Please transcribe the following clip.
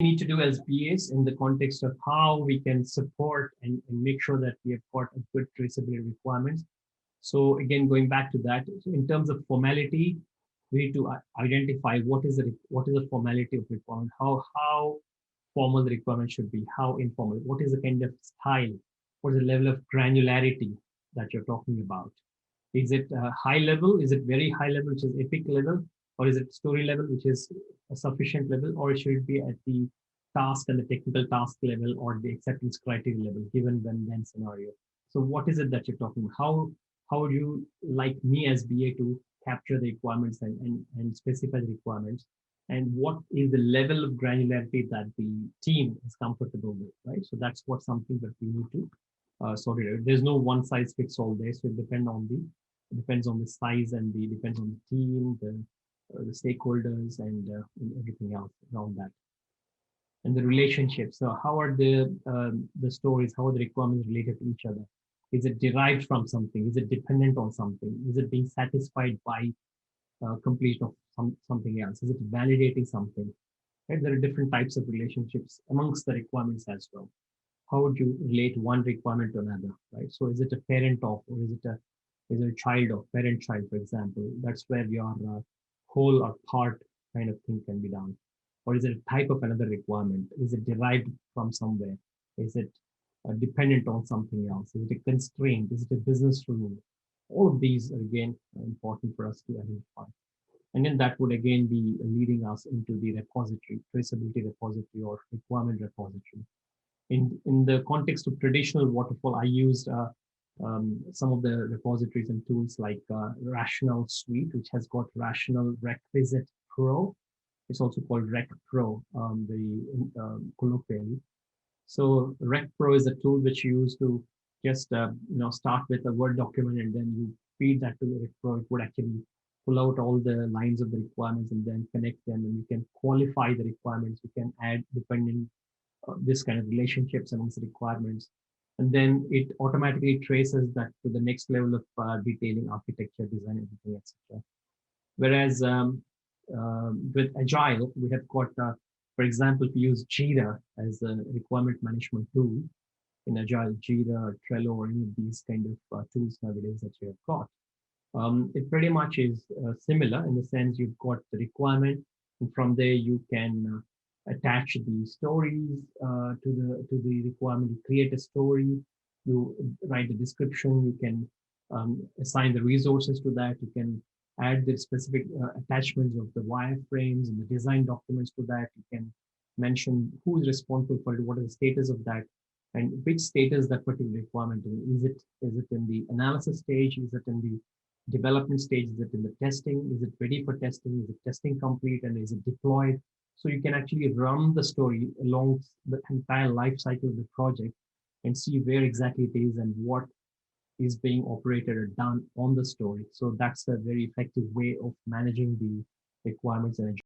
need to do as BAs in the context of how we can support and make sure that we have got a good traceability requirements. So again, going back to that, so in terms of formality, we need to identify what is the formality of requirement, how formal the requirement should be, how informal, what is the kind of style, what is the level of granularity that you're talking about. Is it high level? Is it very high level, which is epic level? Or is it story level, which is a sufficient level? Or should it be at the task and the technical task level or the acceptance criteria level, given when scenario? So what is it that you're talking about? How would you like me as BA to capture the requirements and specify the requirements? And what is the level of granularity that the team is comfortable with, right? So that's what something that we need to sort it out. There's no one size fits all there, so it depends on the size and depends on the team, the stakeholders, and everything else around that, and the relationships. So how are the stories? How are the requirements related to each other? Is it derived from something? Is it dependent on something? Is it being satisfied by completion of something else? Is it validating something? Right? There are different types of relationships amongst the requirements as well. How would you relate one requirement to another, right? So is it a parent of, or is it a child of, parent-child, for example? That's where your whole or part kind of thing can be done. Or is it a type of another requirement? Is it derived from somewhere? Is it dependent on something else? Is it a constraint? Is it a business rule? All of these, again, are important for us to identify. And then that would again be leading us into the repository, traceability repository or requirement repository. In the context of traditional waterfall, I used some of the repositories and tools like Rational Suite, which has got Rational Requisite Pro. It's also called Rec Pro, colloquially. So Rec Pro is a tool which you use to just start with a Word document, and then you feed that to the Rec Pro. It would actually pull out all the lines of the requirements and then connect them, and you can qualify the requirements. You can add dependent this kind of relationships amongst the requirements. And then it automatically traces that to the next level of detailing, architecture, design, everything, etc. Whereas with Agile, we have got, for example, if you use Jira as a requirement management tool in Agile, Jira, Trello, or any of these kind of tools nowadays that you have got. It pretty much is similar in the sense you've got the requirement, and from there you can attach the stories to the requirement. You create a story, you write the description, you can assign the resources to that, you can add the specific attachments of the wireframes and the design documents to that. You can mention who is responsible for it, what is the status of that, and which status that particular requirement is. Is it in the analysis stage? Is it in the development stage? Is it in the testing? Is it ready for testing? Is it testing complete? And is it deployed? So you can actually run the story along the entire life cycle of the project and see where exactly it is and what is being operated or done on the story. So that's a very effective way of managing the requirements and